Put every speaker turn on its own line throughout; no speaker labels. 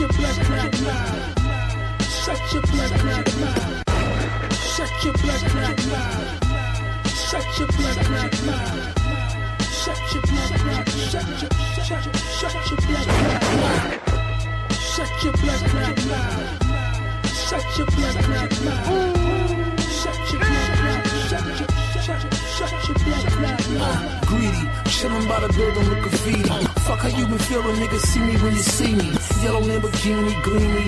your blood clot mind. Shut your blood clot mind. Shut your blood clot mind. Shut your blood clot mind. Shut your blood clot. Shut your blood clot mind. Shut your blood clot mind. Shut your blood clot mind. Shut your blood clot. Shut your blood clot mind.
Greedy, chillin' by the building with graffiti. Fuck how you been feeling, niggas see me when you see me. Yellow Lamborghini, gleamy,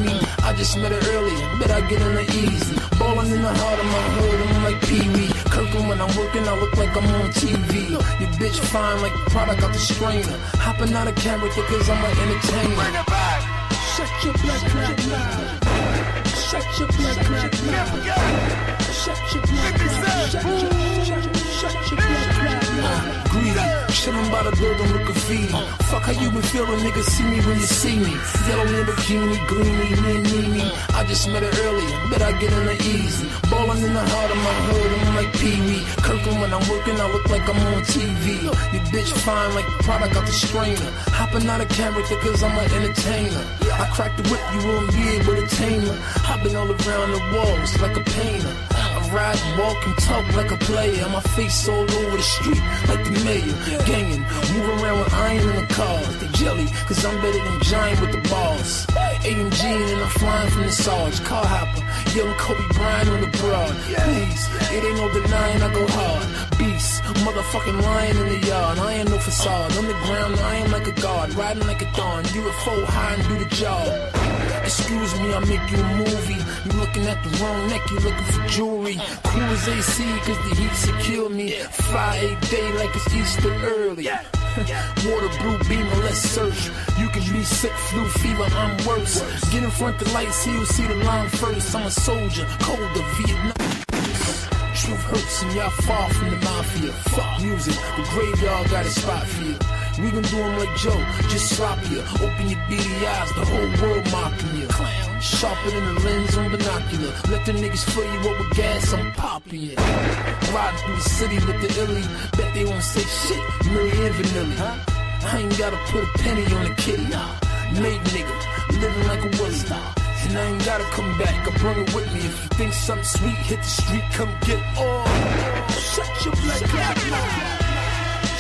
me. I just met her earlier, bet I get in her easy. Ballin' in the heart of my hood, I'm like Pee-wee. Kirkland when I'm working, I look like I'm on TV. Your bitch fine like product out the strainer. Hopping out of character cause I'm an entertainer.
Bring it back. Shut your blood clot mind. Shut your blood clot mind. Shut your blood clot. Shut your blood clot mind.
Greedy, chillin' by the building with graffiti. Fuck how you been feeling, niggas see me when you see me. Yellow Lamborghini, gleamy, me. I just met her earlier, bet I get in her easy. Ballin' in the heart of my hood, I'm like Pee-wee. Kirkland when I'm working, I look like I'm on TV. Your bitch fine like product out the strainer. Hopping out of character cause I'm an entertainer. I crack the whip, you won't be able to tame her. I've been all around the walls like a painter. I ride, walk, and talk like a player. My face all over the street like the mayor. Gangin', move around with iron in the cars. They jelly, cause I'm better than Giant with the balls. AMG and I'm flying from the Sarge. Car hopper, young Kobe Bryant on the broad. Please, it ain't no denying I go hard. Beast, motherfucking lion in the yard. I ain't no facade. On the ground, I am like a guard. Riding like a dawn. UFO high and do the job. Excuse me, I make you a movie. You looking at the wrong neck, you looking for jewelry. Cool as AC, cause the heat secure me. Fly a day like it's Easter early. Water, blue beam, or let's search. You can be sick, flu, fever, I'm worse. Get in front the lights, see you see the line first. I'm a soldier, colder, Vietnam. Truth hurts and y'all far from the mafia. Fuck music, the graveyard got a spot for you. We gon' do them like Joe, just slop you. Open your beady eyes, the whole world mocking you. Clown, sharper than the lens on binocular. Let them niggas fill you up with gas, I'm popping it. Riding through the city with the illy. Bet they won't say shit, Millie and Vanilli. I ain't gotta put a penny on the kitty. Made nigga, living like a willie. And I ain't gotta come back, I bring it with me. If you think something sweet, hit the street, come get it. Oh, shut your blood clot mouth.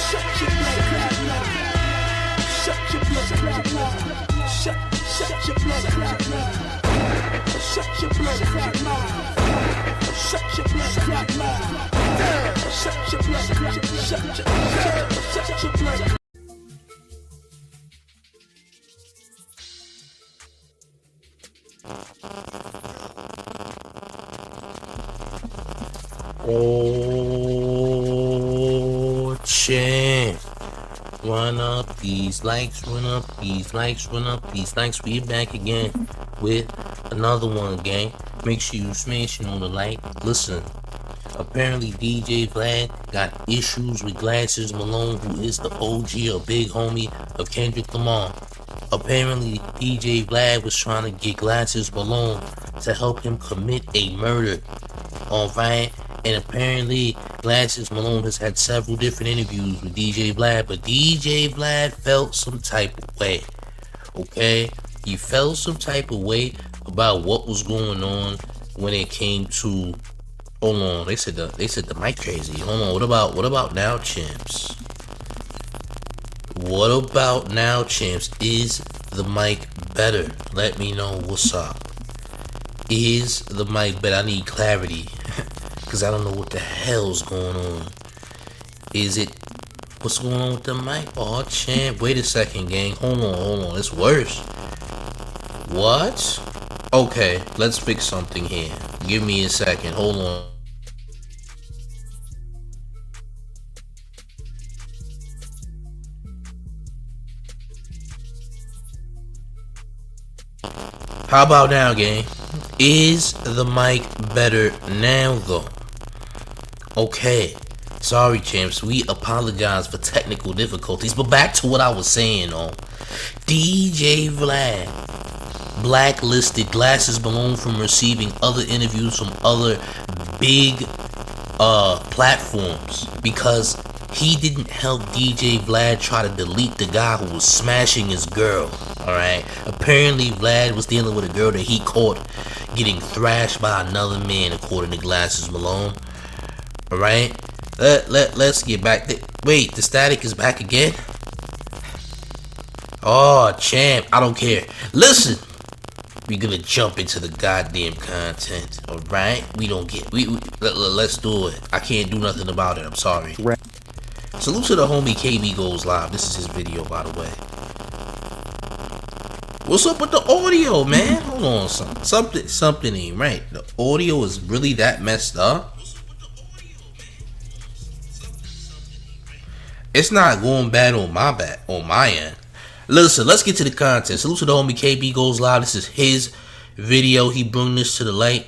Shut your blood clot mouth. Shut your blood clot mouth. Shut your blood clot mouth. Shut your blood clot mouth. Shut your blood clot mouth. Shut your blood clot. Shut your blood.
Oh, champ. Run up these likes, run up these likes, run up these likes. We back again with another one, gang. Make sure you smash it on the like. Listen, apparently DJ Vlad got issues with Glasses Malone, who is the OG or big homie of Kendrick Lamar. Apparently, DJ Vlad was trying to get Glasses Malone to help him commit a murder. Alright? And apparently, Glasses Malone has had several different interviews with DJ Vlad, but DJ Vlad felt some type of way. Okay? He felt some type of way about what was going on when it came to... Hold on, they said the mic crazy. Hold on, what about now, champs? What about now, champs? Is the mic better? Let me know what's up. Is the mic better? I need clarity. Because I don't know what the hell's going on. Is it... What's going on with the mic? Oh, champ. Wait a second, gang. Hold on. It's worse. What? Okay, let's fix something here. Give me a second. Hold on. How about now, gang? Is the mic better now, though? Okay. Sorry, champs. We apologize for technical difficulties. But back to what I was saying, DJ Vlad blacklisted Glasses Malone from receiving other interviews from other big platforms because he didn't help DJ Vlad try to delete the guy who was smashing his girl. Alright? Apparently Vlad was dealing with a girl that he caught getting thrashed by another man, according to Glasses Malone. Alright? Let's get back. Wait, the static is back again? Oh, champ, I don't care. Listen, we're gonna jump into the goddamn content, alright? Let's do it. I can't do nothing about it, I'm sorry. Salute to the homie KB Goes Live. This is his video, by the way. What's up with the audio, man? Hold on, something ain't right. The audio is really that messed up. It's not going bad on my end. Listen, let's get to the content. Salute to the homie KB Goes Live. This is his video. He brought this to the light.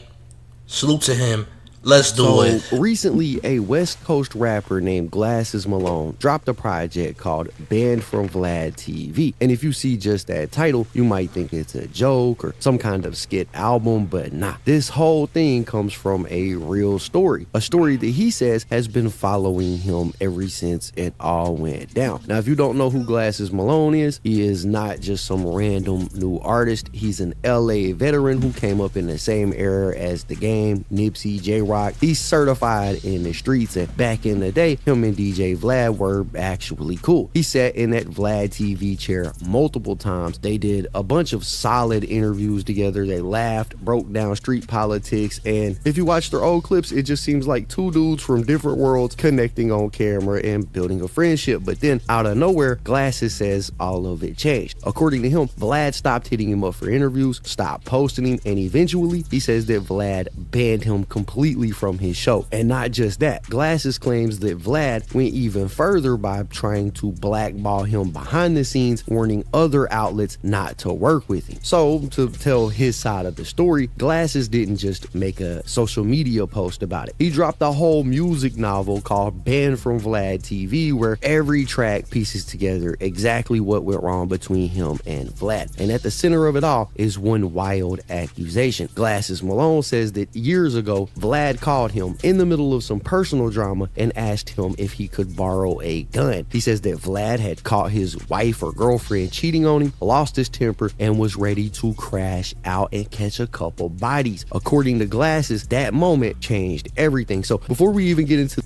Salute to him. Let's do it.
Recently, a West Coast rapper named Glasses Malone dropped a project called Banned from Vladtv. And if you see just that title, you might think it's a joke or some kind of skit album, but nah. This whole thing comes from a real story. A story that he says has been following him ever since it all went down. Now, if you don't know who Glasses Malone is, he is not just some random new artist. He's an LA veteran who came up in the same era as The Game, Nipsey, J-Rock. He's certified in the streets, and back in the day, him and DJ Vlad were actually cool. He sat in that Vladtv chair multiple times. They did a bunch of solid interviews together. They laughed, broke down street politics, and if you watch their old clips, it just seems like two dudes from different worlds connecting on camera and building a friendship. But then, out of nowhere, Glasses says all of it changed. According to him, Vlad stopped hitting him up for interviews, stopped posting him, and eventually, he says that Vlad banned him completely from his show. And not just that, Glasses claims that Vlad went even further by trying to blackball him behind the scenes, warning other outlets not to work with him. So, to tell his side of the story, Glasses didn't just make a social media post about it. He dropped a whole music novel called Banned from Vladtv, where every track pieces together exactly what went wrong between him and Vlad. And at the center of it all is one wild accusation. Glasses Malone says that years ago, Vlad called him in the middle of some personal drama and asked him if he could borrow a gun. He says that Vlad had caught his wife or girlfriend cheating on him, lost his temper, and was ready to crash out and catch a couple bodies. According to Glasses, that moment changed everything. So before we even get into...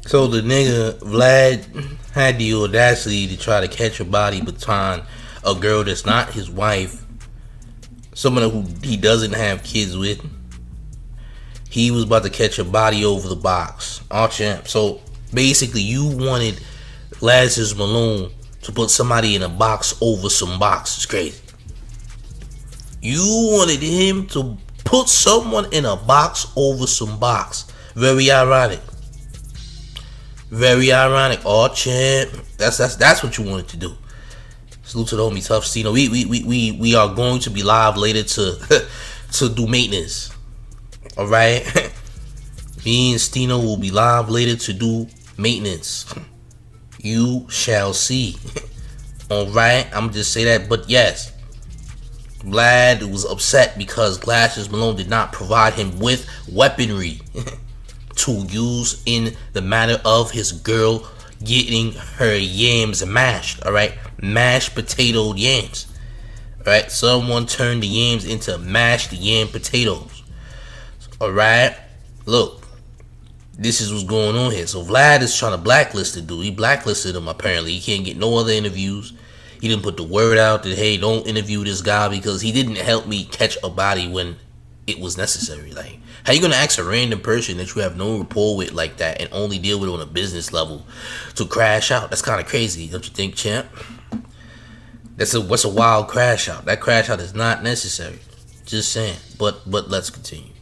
So the nigga Vlad had the audacity to try to catch a body behind a girl that's not his wife, someone who he doesn't have kids with. He was about to catch a body over the box. Oh, champ. So basically, you wanted Glasses Malone to put somebody in a box over some box. It's crazy. You wanted him to put someone in a box over some box. Very ironic. Very ironic. Oh, champ. That's what you wanted to do. Salute to the homie Tough Stino. We are going to be live later to do maintenance. Alright? Me and Stino will be live later to do maintenance. You shall see. Alright? I'm just say that. But yes, Vlad was upset because Glasses Malone did not provide him with weaponry to use in the matter of his girl getting her yams mashed. Alright? Mashed potatoed yams. Alright? Someone turned the yams into mashed yam potatoes. Alright, look, this is what's going on here. So Vlad is trying to blacklist the dude. He blacklisted him apparently. He can't get no other interviews. He didn't put the word out that, hey, don't interview this guy because he didn't help me catch a body when it was necessary. Like, how you gonna ask a random person that you have no rapport with like that and only deal with on a business level to crash out? That's kind of crazy, don't you think, champ? What's a wild crash out? That crash out is not necessary. Just saying. But let's continue.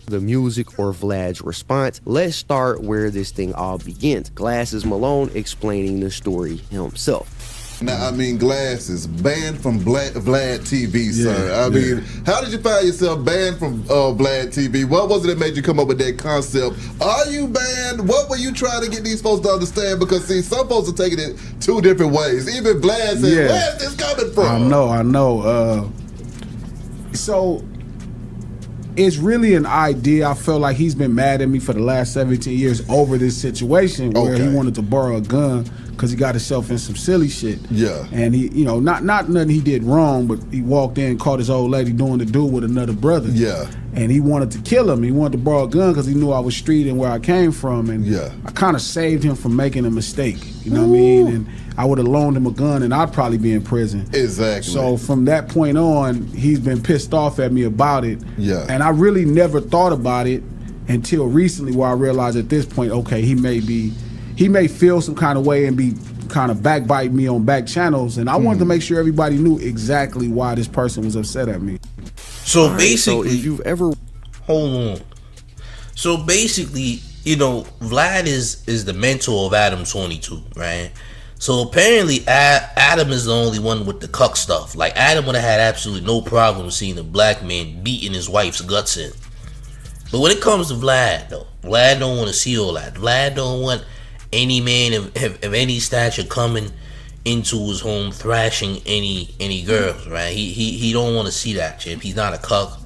The music or Vlad's response, let's start where this thing all begins. Glasses Malone explaining the story himself.
Now, I mean, Glasses, banned from Vladtv, sir. I mean, how did you find yourself banned from Vladtv? What was it that made you come up with that concept? Are you banned? What were you trying to get these folks to understand? Because, see, some folks are taking it two different ways. Even Vlad said, where's this coming from?
I know. So, It's really an idea. I feel like he's been mad at me for the last 17 years over this situation where he wanted to borrow a gun because he got himself in some silly shit.
Yeah.
And he, you know, not nothing he did wrong, but he walked in, caught his old lady doing the do with another brother.
Yeah.
And he wanted to kill him. He wanted to borrow a gun because he knew I was street and where I came from. And
yeah.
I kind of saved him from making a mistake. You know what I mean? And I would have loaned him a gun and I'd probably be in prison.
Exactly.
So from that point on, he's been pissed off at me about it.
Yeah.
And I really never thought about it until recently, where I realized at this point, okay, he may feel some kind of way and be kind of backbite me on back channels. And I wanted to make sure everybody knew exactly why this person was upset at me.
So basically,
so if you've ever
hold on. So basically, you know, Vlad is the mentor of Adam 22, right? So apparently Adam is the only one with the cuck stuff. Like, Adam would have had absolutely no problem seeing a black man beating his wife's guts in. But when it comes to Vlad, though, Vlad don't want to see all that. Vlad don't want any man of any stature coming into his home thrashing any girls, right? He don't want to see that, champ. He's not a cuck.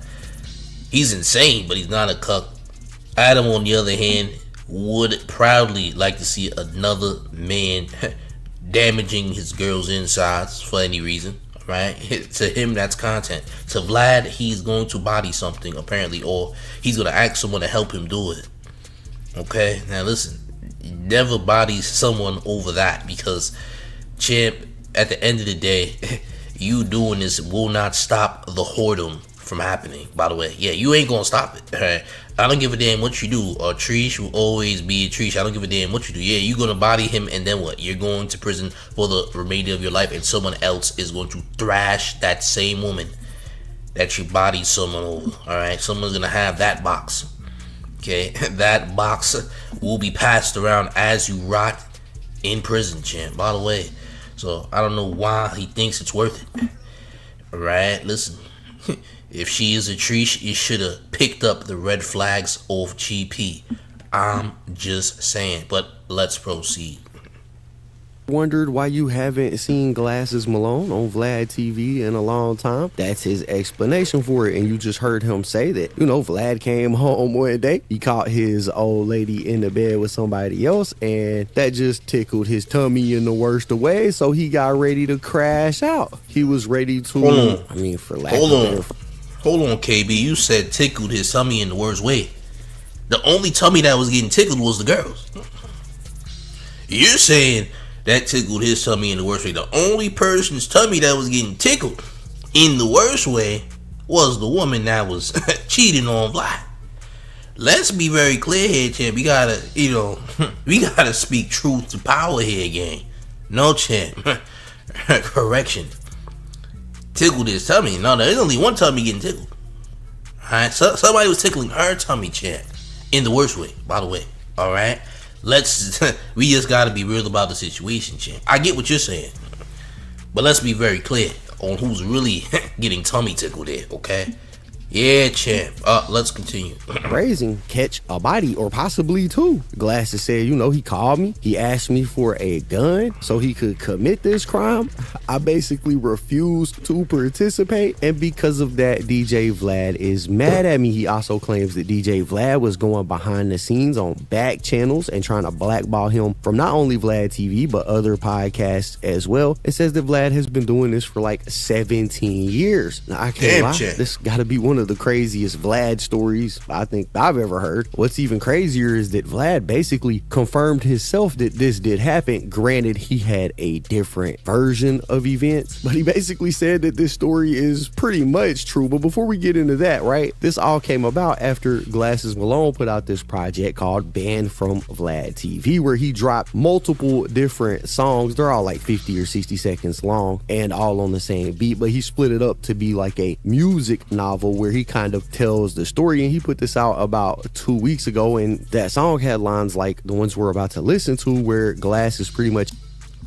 He's insane, but he's not a cuck. Adam, on the other hand, would proudly like to see another man damaging his girl's insides for any reason, right? To him, that's content. To Vlad, he's going to body something, apparently, or he's going to ask someone to help him do it. Okay? Now, listen. Never body someone over that, because, champ, at the end of the day, you doing this will not stop the whoredom from happening, by the way. Yeah, you ain't gonna stop it. Right? I don't give a damn what you do. A Trish will always be a Trish. I don't give a damn what you do. Yeah, you're gonna body him, and then what? You're going to prison for the remainder of your life, and someone else is going to thrash that same woman that you bodied someone over. Alright, someone's gonna have that box. Okay, that box will be passed around as you rot in prison, champ, by the way. So I don't know why he thinks it's worth it. Alright, listen. If she is a Trish, you should have picked up the red flags off GP. I'm just saying, but let's proceed.
Wondered why you haven't seen Glasses Malone on Vladtv in a long time? That's his explanation for it, and you just heard him say that, you know, Vlad came home one day, he caught his old lady in the bed with somebody else, and that just tickled his tummy in the worst of ways, so he got ready to crash out. He was ready to,
Hold on, KB, you said tickled his tummy in the worst way. The only tummy that was getting tickled was the girls. You're saying that tickled his tummy in the worst way. The only person's tummy that was getting tickled in the worst way was the woman that was cheating on Vlad. Let's be very clear here, champ. We gotta, we gotta speak truth to power here, gang. No, champ. Correction. Tickled his tummy. No, there's only one tummy getting tickled. Alright, so somebody was tickling her tummy, champ. In the worst way, by the way. Alright? We just gotta be real about the situation, champ. I get what you're saying, but let's be very clear on who's really getting tummy tickled here, okay? Yeah, champ. Let's continue.
Raising, catch a body or possibly two. Glasses said, he called me. He asked me for a gun so he could commit this crime. I basically refused to participate, and because of that, DJ Vlad is mad at me. He also claims that DJ Vlad was going behind the scenes on back channels and trying to blackball him from not only Vladtv but other podcasts as well. It says that Vlad has been doing this for like 17 years. Now, I can't lie.
Champ.
This gotta be one of the craziest Vlad stories I think I've ever heard. What's even crazier is that Vlad basically confirmed himself that this did happen. Granted, he had a different version of events, but he basically said that this story is pretty much true. But before we get into that, right, this all came about after Glasses Malone put out this project called Banned from Vladtv, where he dropped multiple different songs. They're all like 50 or 60 seconds long and all on the same beat, but he split it up to be like a music novel where he kind of tells the story. And he put this out about 2 weeks ago, and that song had lines like the ones we're about to listen to, where Glass is pretty much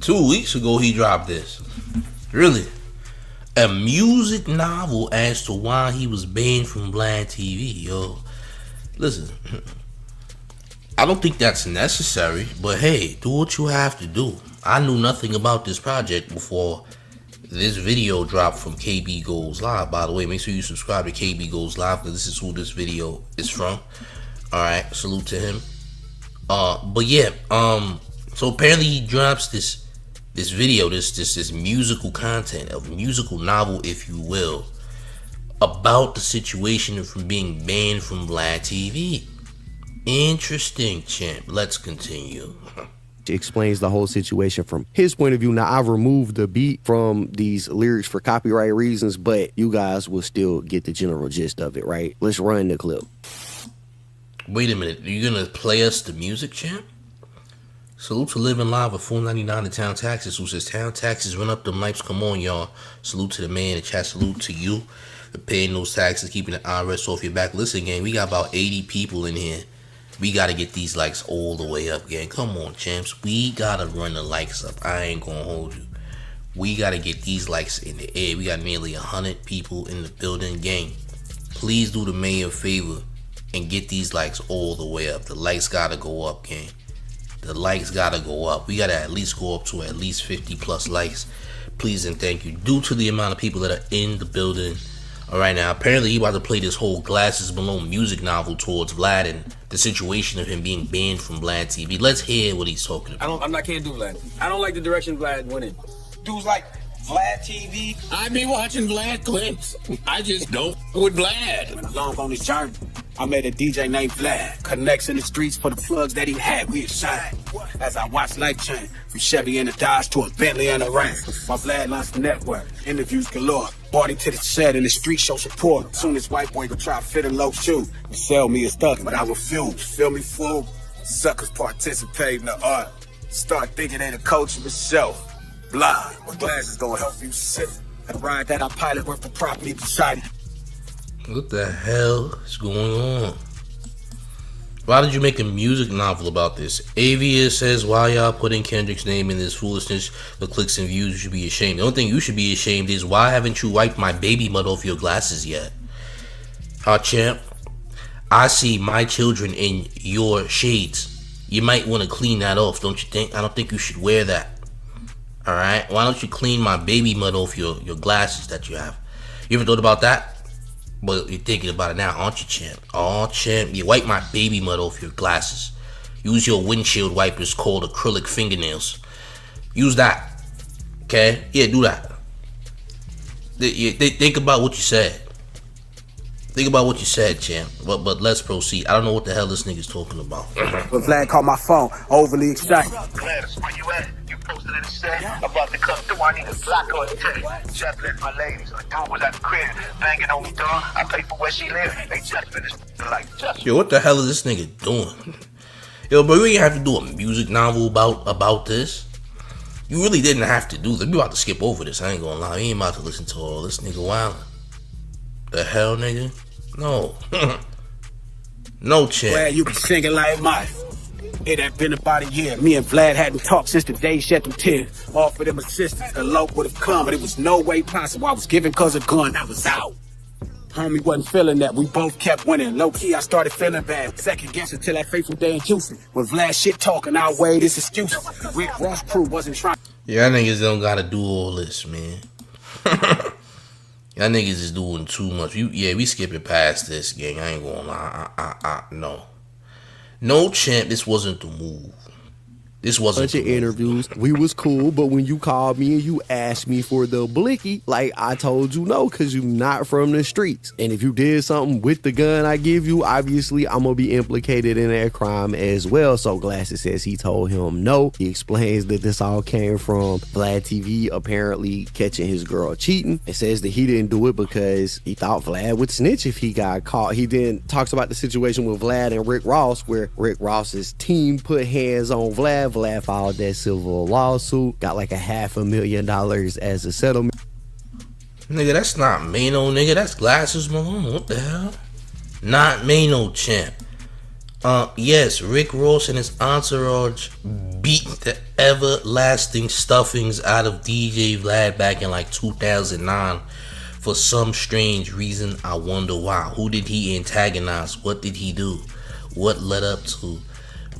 2 weeks ago he dropped this. Really? A music novel as to why he was banned from Vladtv, yo. Listen, I don't think that's necessary, but hey, do what you have to do. I knew nothing about this project before This video dropped from KB Goes Live. By the way, make sure you subscribe to KB Goes Live because this is who this video is from. Alright, salute to him. But yeah, so apparently he drops this video, this musical content, a musical novel, if you will, about the situation from being banned from Vladtv. Interesting, champ. Let's continue.
Explains the whole situation from his point of view. Now, I've removed the beat from these lyrics for copyright reasons, but you guys will still get the general gist of it, right? Let's run the clip.
Wait a minute. Are you gonna play us the music, champ? Salute to Living Live with $4.99 in town taxes. Who says town taxes run up them lights? Come on, y'all. Salute to the man in the chat. Salute to you for paying those taxes, keeping the IRS off your back. Listen, gang, we got about 80 people in here. We gotta get these likes all the way up, gang. Come on, champs. We gotta run the likes up. I ain't gonna hold you. We gotta get these likes in the air. We got nearly 100 people in the building, gang. Please do the mayor a favor and get these likes all the way up. The likes gotta go up, gang. The likes gotta go up. We gotta at least go up to at least 50 plus likes. Please and thank you. Due to the amount of people that are in the building. Alright, now apparently he about to play this whole Glasses Below music novel towards Vlad and the situation of him being banned from Vladtv. Let's hear what he's talking about.
I can't do Vlad. I don't like the direction Vlad went in. Dudes like Vladtv.
I be watching Vlad clips. I just don't with Vlad.
When along on this journey, I met a DJ named Vlad. Connects in the streets for the plugs that he had. We shine. As I watch life change from Chevy and a Dodge to a Bentley and a Ram. My Vlad launched the network. Interviews galore. Brought him to the shed in the street, show support. Soon as white boy could try to fit a low shoe and sell me a thug, but I refuse. Feel me, fool? Suckers participate in the art. Start thinking they the coach of himself. Blind, my glasses gonna help you sit. A ride that I pilot worth the property beside it.
What the hell is going on? Why did you make a music novel about this? Avia says, why y'all putting Kendrick's name in this foolishness for clicks and views? You should be ashamed. The only thing you should be ashamed is, why haven't you wiped my baby mud off your glasses yet? Champ, I see my children in your shades. You might want to clean that off, don't you think? I don't think you should wear that. Alright? Why don't you clean my baby mud off your glasses that you have? You ever thought about that? But you're thinking about it now, aren't you, champ? Oh, champ, you wipe my baby mud off your glasses. Use your windshield wipers called acrylic fingernails. Use that. Okay? Yeah, do that. Think about what you said. Think about what you said, champ. But let's proceed. I don't know what the hell this nigga's talking about.
But Vlad called my phone, overly excited.
Gladys, where you at? You posted in the set. About to come through, I need a block or a text. Just let my ladies. A dude was at the crib, banging on me, dog. I pay for where she live. They just finished like just.
Yo, what the hell is this nigga doing? Yo, bro, you ain't have to do a music novel about this. You really didn't have to do this. We about to skip over this. I ain't gonna lie. We ain't about to listen to all this nigga wildin'. The hell, nigga? No. No, champ.
Glad you be singing like mine. It had been about a year. Me and Vlad hadn't talked since the day he shed them tears. Offered him assistance. The low would have come, but it was no way possible. I was giving cause a gun. I was out. Homie wasn't feeling that. We both kept winning. Low key, I started feeling bad. Second guess until that fateful day in Houston. When Vlad shit talking, I weighed his excuse. Rick Ross crew wasn't trying.
Yeah, y'all niggas don't gotta do all this, man. Y'all niggas is doing too much. We skipping past this, gang. I ain't gonna lie. No. No, champ, this wasn't the move. This wasn't
bunch of interviews. We was cool, but when you called me and you asked me for the blicky, like I told you no, because you not from the streets. And if you did something with the gun I give you, obviously I'm gonna be implicated in that crime as well. So Glasses says he told him no. He explains that this all came from Vladtv apparently catching his girl cheating. It says that he didn't do it because he thought Vlad would snitch if he got caught. He then talks about the situation with Vlad and Rick Ross, where Rick Ross's team put hands on Vlad. Vlad filed that civil lawsuit, got like $500,000 as a settlement.
Nigga, that's not Mano, nigga. That's Glasses Malone. What the hell? Not Mano, champ. Yes, Rick Ross and his entourage beat the everlasting stuffings out of DJ Vlad back in like 2009 for some strange reason. I wonder why. Who did he antagonize? What did he do? What led up to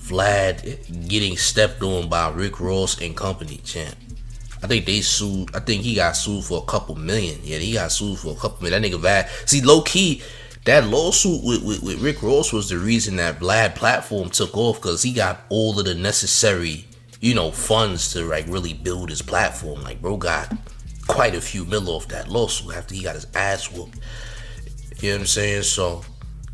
Vlad getting stepped on by Rick Ross and company, champ? I think they sued. I think he got sued for a couple million. Yeah, he got sued for a couple million. That nigga Vlad. See, low key, that lawsuit with Rick Ross was the reason that Vlad platform took off, because he got all of the necessary, funds to like really build his platform. Like, bro got quite a few mil off that lawsuit after he got his ass whooped. You know what I'm saying? So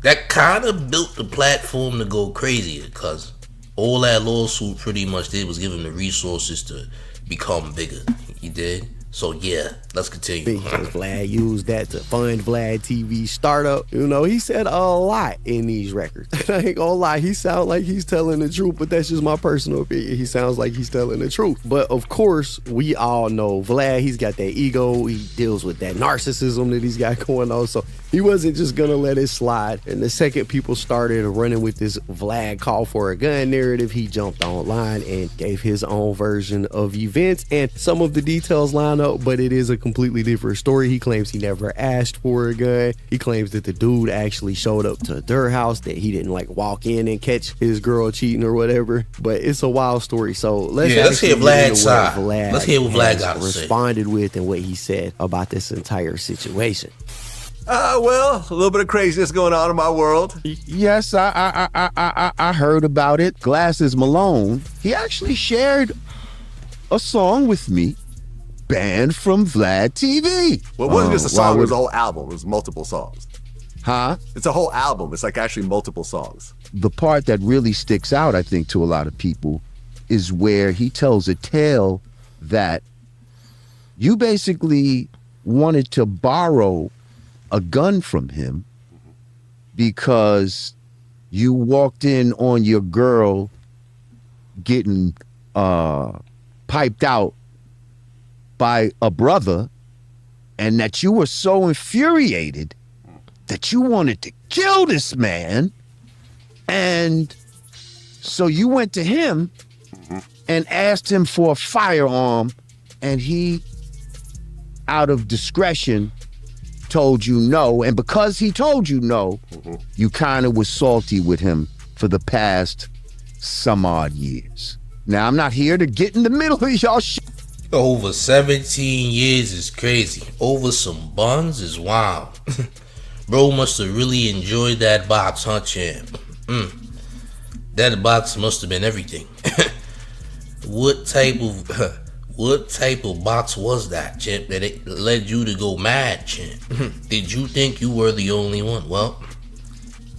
that kind of built the platform to go crazy, because all that lawsuit pretty much did was give him the resources to become bigger. He did. So yeah, let's continue.
Because Vlad used that to fund Vladtv startup. He said a lot in these records. I ain't gonna lie, he sounds like he's telling the truth, but that's just my personal opinion. He sounds like he's telling the truth. But of course, we all know Vlad, he's got that ego. He deals with that narcissism that he's got going on. So he wasn't just gonna let it slide. And the second people started running with this Vlad call for a gun narrative, he jumped online and gave his own version of events. And some of the details line up, but it is a completely different story. He claims he never asked for a gun. He claims that the dude actually showed up to their house, that he didn't like walk in and catch his girl cheating or whatever. But it's a wild story. So let's
hear Vlad's side. Let's hear what Vlad got to say.
Responded with and what he said about this entire situation.
Well, a little bit of craziness going on in my world.
Yes, I heard about it. Glasses Malone, he actually shared a song with me, banned from Vladtv.
Well, it wasn't just a song, it was a whole album. It was multiple songs.
Huh?
It's a whole album. It's like actually multiple songs.
The part that really sticks out, I think, to a lot of people is where he tells a tale that you basically wanted to borrow a gun from him because you walked in on your girl getting piped out by a brother, and that you were so infuriated that you wanted to kill this man. And so you went to him and asked him for a firearm, and he, out of discretion, told you no. And because he told you no, you kind of was salty with him for the past some odd years. Now, I'm not here to get in the middle of y'all shit.
Over 17 years is crazy. Over some buns is wild. Bro must have really enjoyed that box, huh, champ? That box must have been everything. What type of box was that, champ, that it led you to go mad, champ? Did you think you were the only one? Well,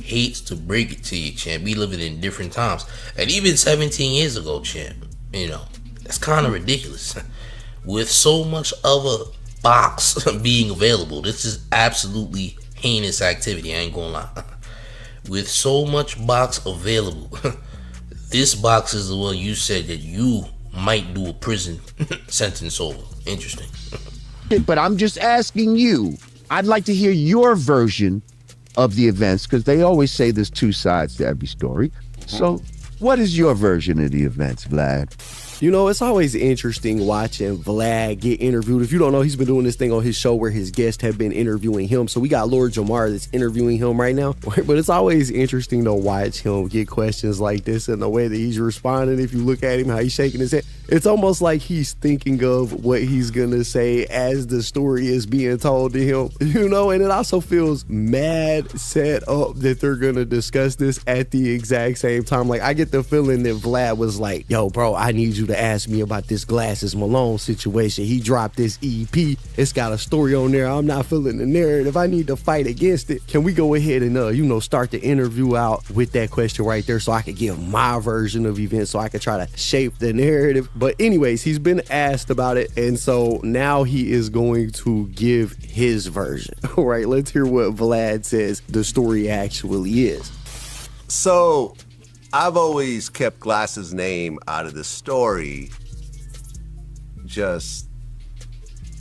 hates to break it to you, champ. We living in different times. And even 17 years ago, champ, that's kind of ridiculous. With so much other box being available, this is absolutely heinous activity, I ain't gonna lie. With so much box available, this box is the one you said that you might do a prison sentence over. Interesting.
But I'm just asking you, I'd like to hear your version of the events, because they always say there's two sides to every story. So what is your version of the events, Vlad?
It's always interesting watching Vlad get interviewed. If you don't know, he's been doing this thing on his show where his guests have been interviewing him. So we got Lord Jamari that's interviewing him right now. But it's always interesting to watch him get questions like this and the way that he's responding. If you look at him, how he's shaking his head, it's almost like he's thinking of what he's gonna say as the story is being told to him. And it also feels mad set up that they're gonna discuss this at the exact same time. Like, I get the feeling that Vlad was like, yo, bro, I need you to ask me about this Glasses Malone situation. He dropped this EP. It's got a story on there. I'm not feeling the narrative. I need to fight against it. Can we go ahead and, start the interview out with that question right there so I could give my version of events, so I could try to shape the narrative? But anyways, he's been asked about it, and so now he is going to give his version. All right, let's hear what Vlad says the story actually is.
So I've always kept Glass's name out of the story, just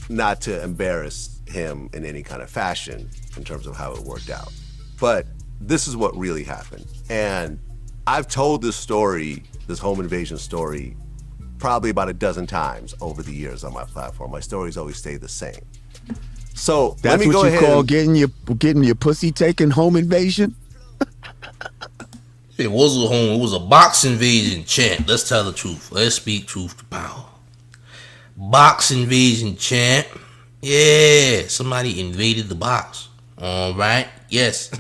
not to embarrass him in any kind of fashion in terms of how it worked out. But this is what really happened. And I've told this story, this home invasion story, probably about a dozen times over the years on my platform. My stories always stay the same. So
that's
let me go
what you
ahead
call getting your pussy taken, home invasion?
It was a box invasion, champ. Let's tell the truth. Let's speak truth to power. Box invasion, champ. Yeah, somebody invaded the box. All right. Yes.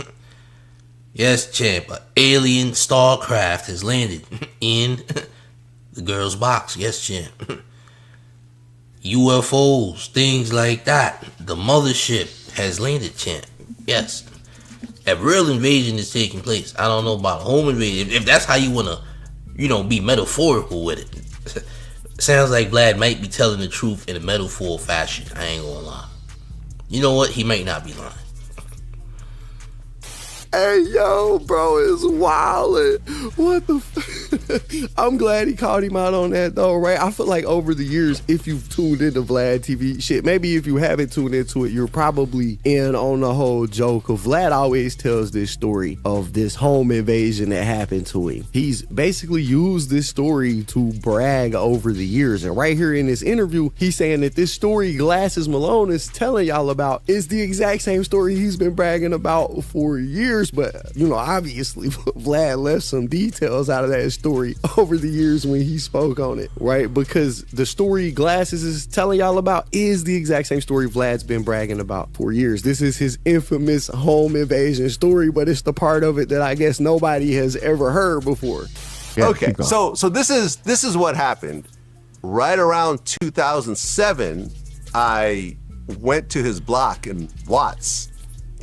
Yes, champ. An alien starcraft has landed in the girl's box. Yes, champ. UFOs, things like that. The mothership has landed, champ. Yes. A real invasion is taking place. I don't know about a home invasion. If that's how you want to, be metaphorical with it. Sounds like Vlad might be telling the truth in a metaphor fashion. I ain't gonna lie. You know what? He might not be lying.
Hey, yo, bro, it's wildin'. What the I'm glad he called him out on that, though, right? I feel like over the years, if you've tuned into Vladtv, shit, maybe if you haven't tuned into it, you're probably in on the whole joke of Vlad always tells this story of this home invasion that happened to him. He's basically used this story to brag over the years. And right here in this interview, he's saying that this story Glasses Malone is telling y'all about is the exact same story he's been bragging about for years. But, obviously, Vlad left some details out of that story over the years when he spoke on it, right? Because the story Glasses is telling y'all about is the exact same story Vlad's been bragging about for years. This is his infamous home invasion story, but it's the part of it that I guess nobody has ever heard before.
Yeah,
okay, so this is what happened. Right around 2007, I went to his block in Watts.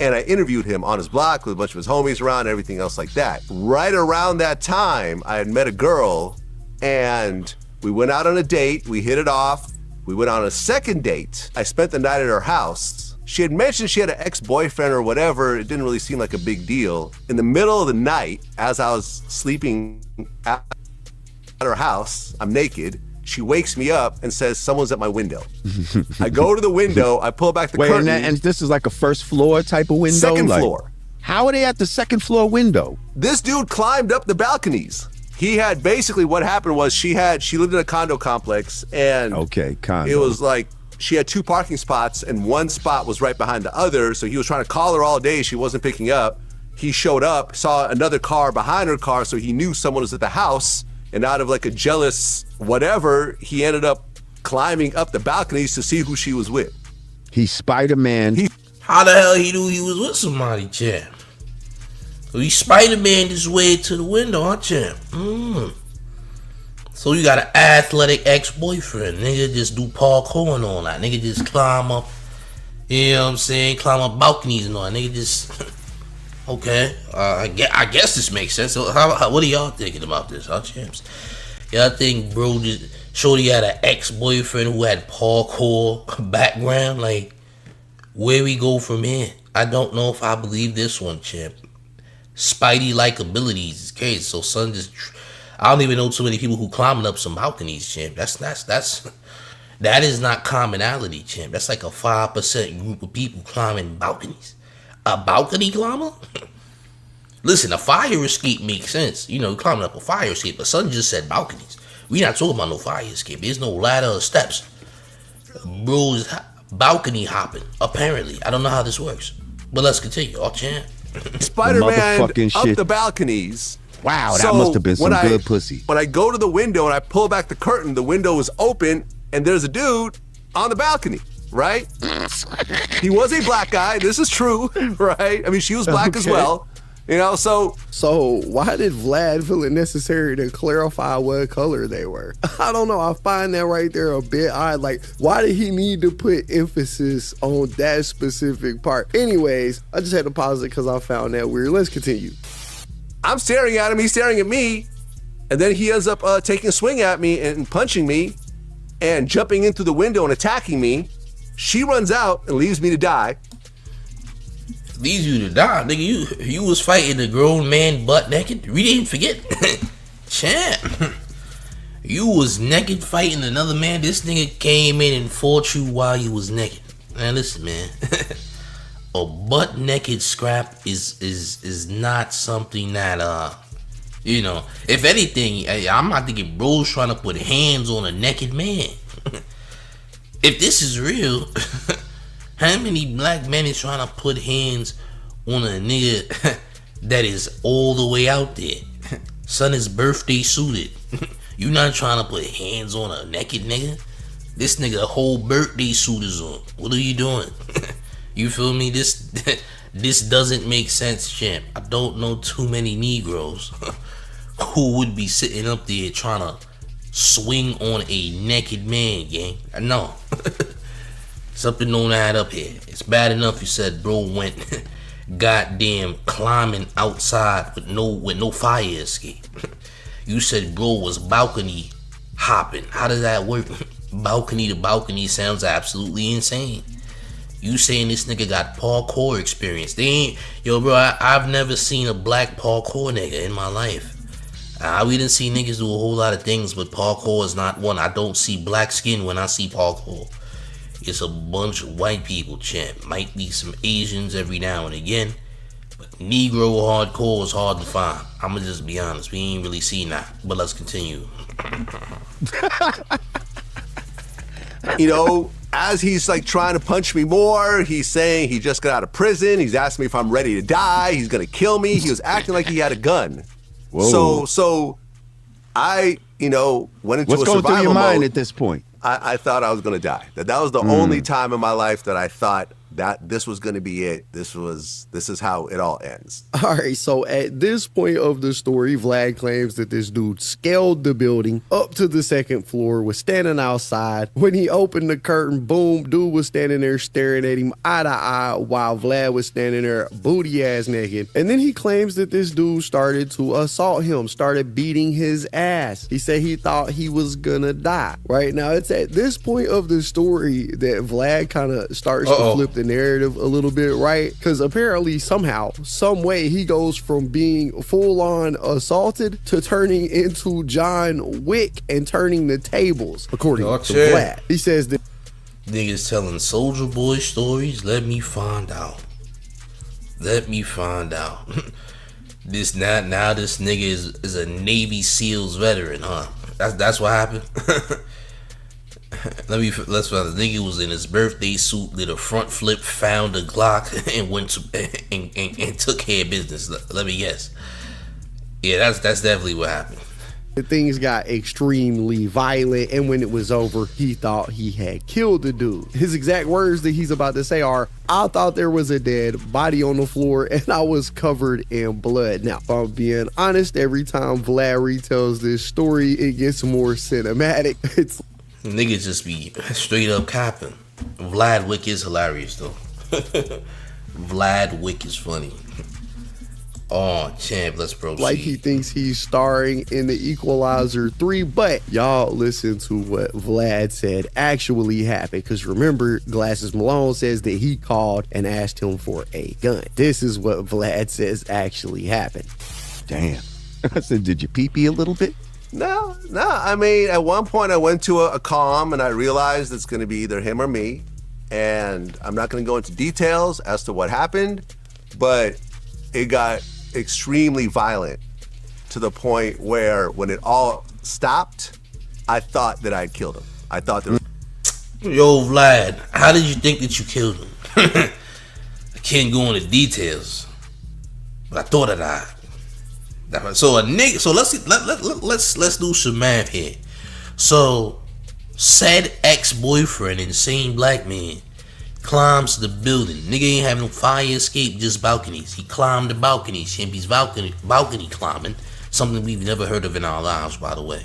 And I interviewed him on his block with a bunch of his homies around and everything else like that. Right around that time, I had met a girl and we went out on a date. We hit it off. We went on a second date. I spent the night at her house. She had mentioned she had an ex-boyfriend or whatever. It didn't really seem like a big deal. In the middle of the night, as I was sleeping at her house, I'm naked. She wakes me up and says, someone's at my window. I go to the window, I pull back the curtain.
And this is like a first floor type of window?
Second floor.
How are they at the second floor window?
This dude climbed up the balconies. He had basically what happened was she lived in a condo complex and
condo.
It was like she had 2 parking spots and one spot was right behind the other. So he was trying to call her all day. She wasn't picking up. He showed up, saw another car behind her car. So he knew someone was at the house. And out of like a jealous whatever, he ended up climbing up the balconies to see who she was with.
He's Spider-Man.
How the hell he knew he was with somebody, champ? So he Spider-Man his way to the window, huh, champ? So you got an athletic ex-boyfriend. Nigga just do parkour and all that. Nigga just climb up, you know what I'm saying? Climb up balconies and all that. Nigga just... Okay, I guess this makes sense. So what are y'all thinking about this, huh, champs? Y'all think bro just shorty had an ex-boyfriend who had parkour background? Like, where we go from here? I don't know if I believe this one, champ. Spidey-like abilities is crazy. So son just, I don't even know too many people who climbing up some balconies, champ. That is not commonality, champ. That's like a 5% group of people climbing balconies. A balcony climber? Listen, a fire escape makes sense. Climbing up a fire escape, but son just said balconies. We not talking about no fire escape. There's no ladder or steps. Bro's balcony hopping, apparently. I don't know how this works. But let's continue. Oh, champ.
Spider-Man up the balconies.
Wow, that must have been some good pussy.
When I go to the window and I pull back the curtain, the window is open and there's a dude on the balcony. Right? He was a black guy. This is true, right? I mean, she was black as well. So
why did Vlad feel it necessary to clarify what color they were? I don't know. I find that right there a bit odd. Like, why did he need to put emphasis on that specific part? Anyways, I just had to pause it because I found that weird. Let's continue.
I'm staring at him. He's staring at me. And then he ends up taking a swing at me and punching me and jumping into the window and attacking me. She runs out and leaves me to die.
Leaves you to die? Nigga, you was fighting a grown man butt naked? We didn't forget. Champ. You was naked fighting another man. This nigga came in and fought you while you was naked. Man, listen, man. A butt naked scrap is not something that if anything, I'm not thinking bro's trying to put hands on a naked man. If this is real, how many black men is trying to put hands on a nigga that is all the way out there? Son is birthday suited. You not trying to put hands on a naked nigga? This nigga whole birthday suit is on. What are you doing? You feel me? This doesn't make sense, champ. I don't know too many Negroes who would be sitting up there trying to swing on a naked man, gang. I know. Something don't add up here. It's bad enough you said bro went goddamn climbing outside with no fire escape. You said bro was balcony hopping. How does that work? Balcony to balcony sounds absolutely insane. You saying this nigga got parkour experience. They ain't, yo bro, I've never seen a black parkour nigga in my life. We didn't see niggas do a whole lot of things, but parkour is not one. I don't see black skin when I see parkour. It's a bunch of white people, champ. Might be some Asians every now and again, but Negro hardcore is hard to find. I'ma just be honest, we ain't really seen that. But let's continue.
You know, as he's like trying to punch me more, he's saying he just got out of prison. He's asking me if I'm ready to die. He's gonna kill me. He was acting like he had a gun.
Whoa.
So I, you know, went into
What's
a
going
survival
through your mind
mode.
at this point?
I thought I was gonna die. That was the only time in my life that I thought that this was gonna be it. This is how it all ends.
All right, so at this point of the story, Vlad claims that this dude scaled the building up to the second floor, was standing outside. When he opened the curtain, boom, dude was standing there staring at him eye to eye while Vlad was standing there booty ass naked. And then he claims that this dude started to assault him, started beating his ass. He said he thought he was gonna die. Right now, it's at this point of the story that Vlad kind of starts to flip the narrative a little bit, right? Because apparently somehow, some way, he goes from being full-on assaulted to turning into John Wick and turning the tables, according to Vlad. He says that
niggas telling Soldier Boy stories. Let me find out. This nigga is a Navy SEALs veteran, huh? That's what happened. Let's find the nigga was in his birthday suit, did a front flip, found a Glock, and went to and took care of business. Let me guess. Yeah, that's definitely what happened.
things got extremely violent, and when it was over, he thought he had killed the dude. His exact words that he's about to say are, "I thought there was a dead body on the floor and I was covered in blood." Now, if I'm being honest, every time Vlad retells this story, it gets more cinematic. It's
niggas just be straight up capping. Vlad Wick is hilarious though. Vlad Wick is funny. Oh, champ, let's proceed.
like he thinks he's starring in The Equalizer 3, but y'all listen to what Vlad said actually happened, because remember, Glasses Malone says that he called and asked him for a gun. This is what Vlad says actually happened.
Damn. I said, did you pee-pee a little bit?
No. I mean, at one point I went to a comm and I realized it's going to be either him or me. And I'm not going to go into details as to what happened, but it got extremely violent to the point where when it all stopped, I thought that I'd killed him. I thought that.
Yo, Vlad, how did you think that you killed him? I can't go into details, but I thought that I. So a nigga. So let's do some math here. So said ex-boyfriend, insane black man, climbs the building. Nigga ain't have no fire escape, just balconies. He climbed the balconies. He's balcony climbing. Something we've never heard of in our lives, by the way.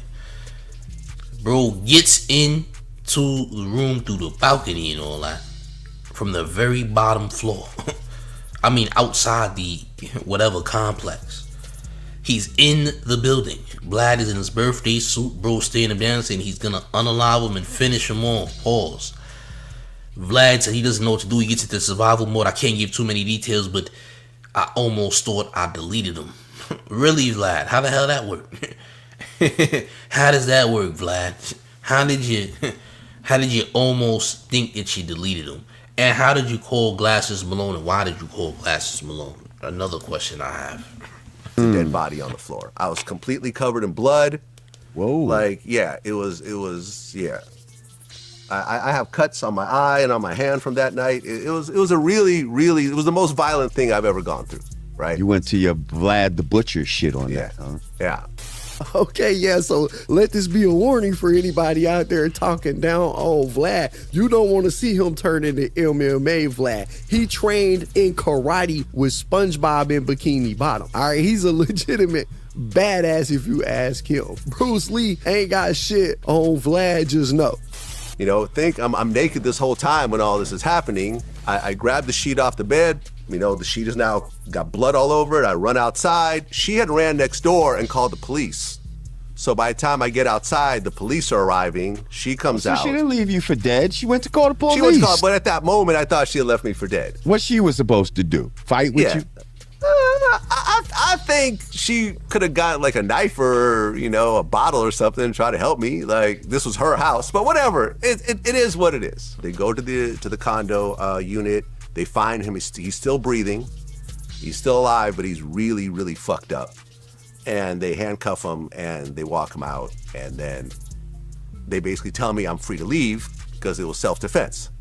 Bro gets into the room through the balcony and all that from the very bottom floor. I mean, outside the whatever complex. He's in the building. Vlad is in his birthday suit. Bro staring him down saying he's gonna unalive him and finish him off. Pause. Vlad said he doesn't know what to do. He gets into survival mode. I can't give too many details, but I almost thought I deleted him. Really, Vlad? How the hell that work? How does that work, Vlad? How did you almost think that you deleted him? And how did you call Glasses Malone? And why did you call Glasses Malone? Another question I have.
A dead body on the floor. I was completely covered in blood.
Whoa.
Like, yeah, it was, yeah. I have cuts on my eye and on my hand from that night. It was a really, it was the most violent thing I've ever gone through, right?
You went to your Vlad the Butcher shit on
Yeah.
that, huh?
Yeah.
Okay, yeah, so let this be a warning for anybody out there talking down on Vlad. You don't want to see him turn into MMA Vlad. He trained in karate with SpongeBob and Bikini Bottom. All right, he's a legitimate badass if you ask him. Bruce Lee ain't got shit on Vlad, just know.
You know, think I'm naked this whole time when all this is happening. I grab the sheet off the bed. You know, the sheet is now got blood all over it. I run outside. She had ran next door and called the police. So by the time I get outside, the police are arriving. She comes out.
She didn't leave you for dead. She went to call the police.
She went to call, but at that moment, I thought she had left me for dead.
What she was supposed to do? Fight with you?
I think she could have got like a knife or, you know, a bottle or something and try to help me. Like, this was her house, but whatever. It is what it is. They go to the condo unit. They find him. He's still breathing. He's still alive, but he's really, really fucked up. And they handcuff him and they walk him out. And then they basically tell me I'm free to leave because it was self-defense.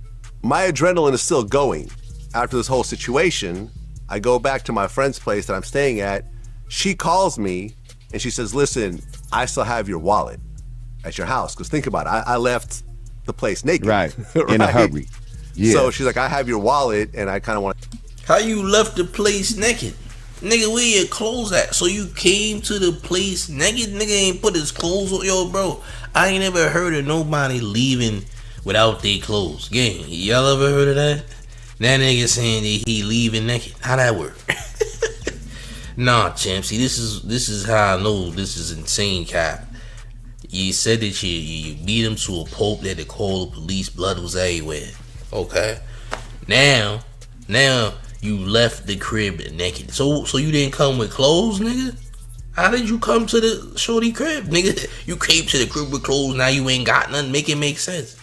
My adrenaline is still going. After this whole situation, I go back to my friend's place that I'm staying at. She calls me and she says, listen, I still have your wallet at your house. Because think about it, I left the place naked.
Right, in a hurry. Yeah.
So she's like, I have your wallet and I kind of want to.
How you left the place naked? Nigga, where your clothes at? So you came to the place naked? Nigga ain't put his clothes on. Yo, bro, I ain't never heard of nobody leaving without their clothes. Gang, y'all ever heard of that? That nigga saying that he leaving naked. How that work? Nah, champ. See, this is how I know this is insane, cap. You said that you beat him to a pulp, that they called the police, blood was everywhere. Okay. Now you left the crib naked. So you didn't come with clothes, nigga? How did you come to the shorty crib, nigga? You came to the crib with clothes, now you ain't got nothing. Make it make sense.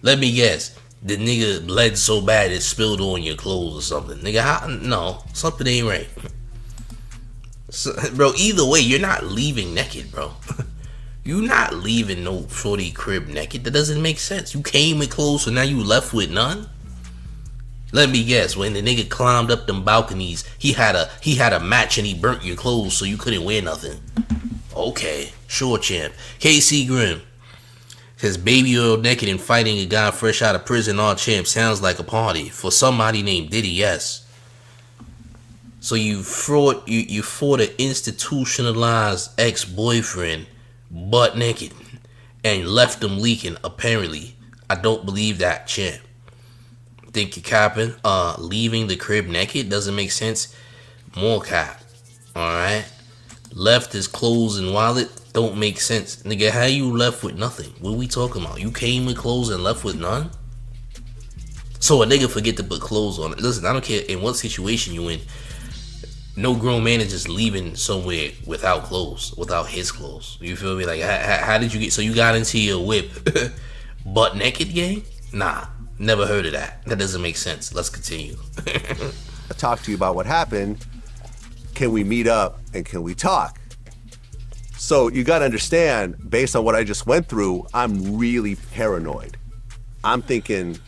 Let me guess. The nigga bled so bad it spilled on your clothes or something. Nigga, no, something ain't right. So, bro, either way, you're not leaving naked, bro. You not leaving no shorty crib naked. That doesn't make sense. You came with clothes, so now you left with none? Let me guess, when the nigga climbed up them balconies, he had a match and he burnt your clothes so you couldn't wear nothing. Okay, sure, champ. KC Grimm says, baby oil naked and fighting a guy fresh out of prison, all champ, sounds like a party for somebody named Diddy, yes. So you fought an institutionalized ex-boyfriend butt naked and left him leaking, apparently. I don't believe that, champ. Think you're capping? Leaving the crib naked doesn't make sense. More cap. Alright? Left his clothes and wallet don't make sense. Nigga, how you left with nothing? What are we talking about? You came with clothes and left with none? So a nigga forget to put clothes on it. Listen, I don't care in what situation you in. No grown man is just leaving somewhere without clothes, without his clothes. You feel me? Like, how did you get? So you got into your whip butt naked, gang? Nah, never heard of that. That doesn't make sense. Let's continue.
I talk to you about what happened. Can we meet up and can we talk? So you got to understand, based on what I just went through, I'm really paranoid. I'm thinking,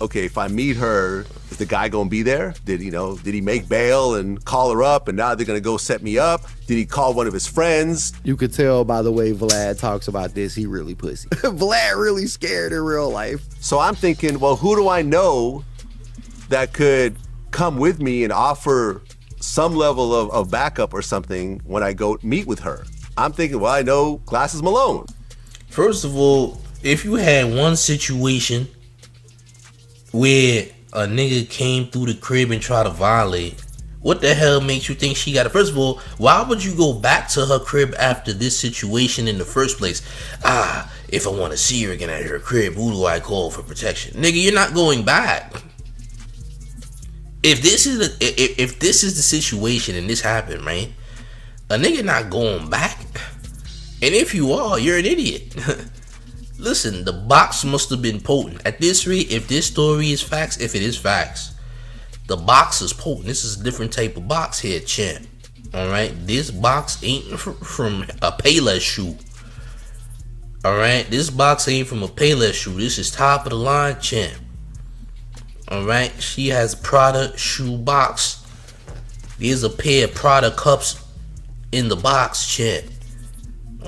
okay, if I meet her, is the guy gonna be there? Did he make bail and call her up and now they're gonna go set me up? Did he call one of his friends?
You could tell by the way Vlad talks about this, he really pussy. Vlad really scared in real life.
So I'm thinking, well, who do I know that could come with me and offer some level of backup or something when I go meet with her? I'm thinking, well, I know Glasses Malone.
First of all, if you had one situation where a nigga came through the crib and tried to violate, what the hell makes you think she got it? First of all, why would you go back to her crib after this situation in the first place? If I want to see her again at her crib, who do I call for protection? Nigga, you're not going back. If this is the situation and this happened, right? A nigga not going back. And if you are, you're an idiot. Listen, the box must have been potent. At this rate, if this story is facts, if it is facts, the box is potent. This is a different type of box here, champ. Alright? This box ain't from a Payless shoe. Alright? This box ain't from a Payless shoe. This is top of the line, champ. Alright? She has Prada shoe box. There's a pair of Prada cups in the box, champ.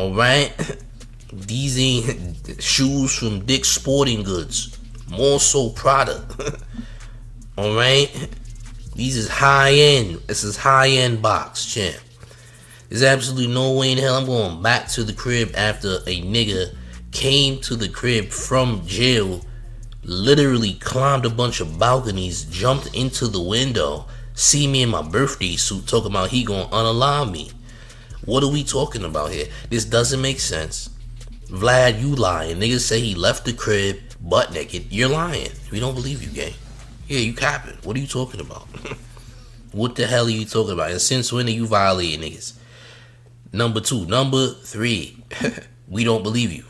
Alright? These ain't shoes from Dick's Sporting Goods. More so Prada. Alright? These is high end. This is high end box, champ. There's absolutely no way in hell I'm going back to the crib after a nigga came to the crib from jail, literally climbed a bunch of balconies, jumped into the window, see me in my birthday suit, talking about he gonna unalive me. What are we talking about here? This doesn't make sense. Vlad, you lying. Niggas say he left the crib butt naked. You're lying. We don't believe you, gang. Yeah, you capping. What are you talking about? What the hell are you talking about? And since when are you violating niggas? Number 2. Number 3. We don't believe you.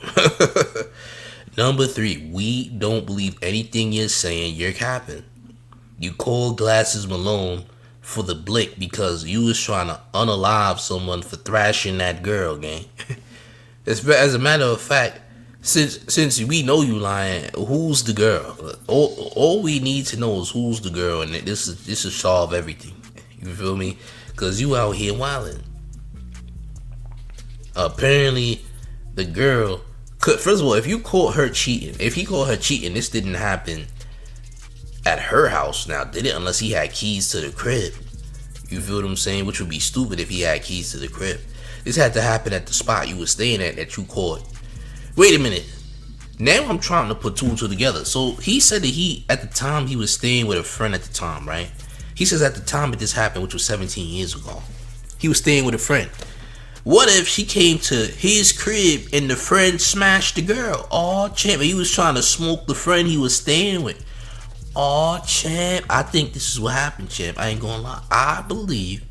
Number 3. We don't believe anything you're saying. You're capping. You called Glasses Malone for the blick because you was trying to unalive someone for thrashing that girl, gang. As a matter of fact, since we know you lying, who's the girl? All we need to know is who's the girl, and this will solve everything. You feel me? Cause you out here wilding. Apparently, the girl. First of all, if he caught her cheating, this didn't happen at her house. Now, did it? Unless he had keys to the crib. You feel what I'm saying? Which would be stupid if he had keys to the crib. This had to happen at the spot you were staying at that you caught. Wait a minute. Now I'm trying to put 2 and 2 together. So he said that at the time he was staying with a friend at the time, right? He says at the time that this happened, which was 17 years ago, he was staying with a friend. What if she came to his crib and the friend smashed the girl? Oh, champ, he was trying to smoke the friend he was staying with. Oh, champ, I think this is what happened, champ. I ain't gonna lie. I believe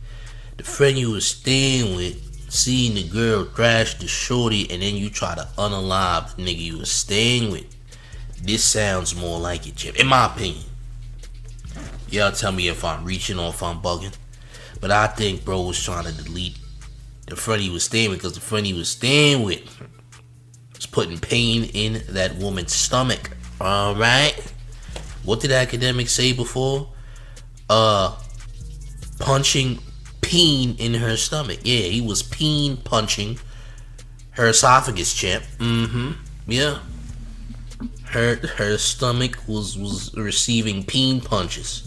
the friend you was staying with seeing the girl thrash the shorty, and then you try to unalive the nigga you was staying with. This sounds more like it, Chip. In my opinion. Y'all tell me if I'm reaching or if I'm bugging. But I think bro was trying to delete the friend he was staying with, because the friend he was staying with was putting pain in that woman's stomach. Alright? What did academics say before? Punching peen in her stomach. Yeah, he was peen punching her esophagus, champ. Yeah. Her stomach was receiving peen punches.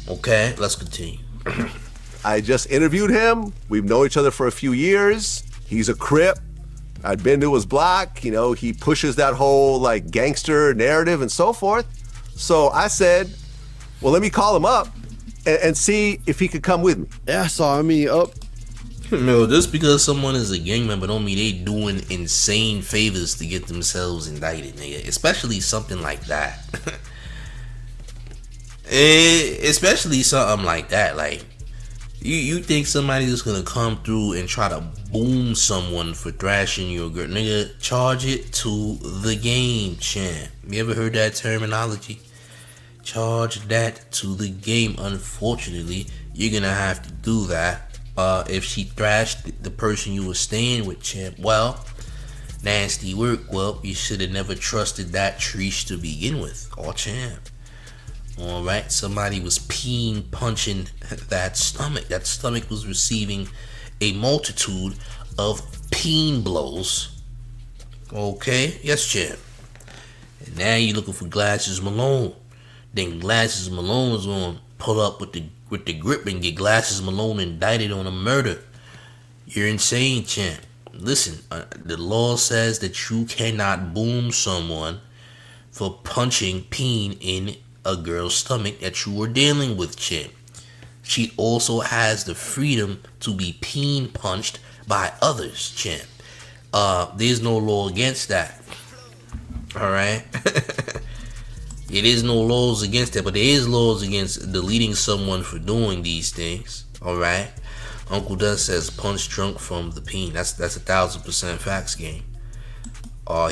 Okay, let's continue.
I just interviewed him. We've known each other for a few years. He's a Crip. I'd been to his block. You know, he pushes that whole like gangster narrative and so forth. So I said, well, let me call him up and see if he could come with me.
Yeah, so I mean,
No, just because someone is a gang member don't mean they doing insane favors to get themselves indicted, nigga. Especially something like that. Especially something like that. Like, you think somebody's just gonna come through and try to boom someone for thrashing your girl? Nigga, charge it to the game, champ. You ever heard that terminology? Charge that to the game. Unfortunately, you're gonna have to do that if she thrashed the person you were staying with, champ. Well, nasty work. Well, you should have never trusted that treesh to begin with. Oh, champ. Alright, somebody was peen punching that stomach. That stomach was receiving a multitude of peen blows. Okay, yes, champ. And now you're looking for Glasses Malone. Then Glasses Malone is gonna pull up with the grip and get Glasses Malone indicted on a murder. You're insane, champ. Listen, the law says that you cannot boom someone for punching peen in a girl's stomach that you were dealing with, champ. She also has the freedom to be peen punched by others, champ. There's no law against that. Alright? It is no laws against that, but there is laws against deleting someone for doing these things. Alright? Uncle Dust says punch drunk from the peen. That's 1,000% facts, game.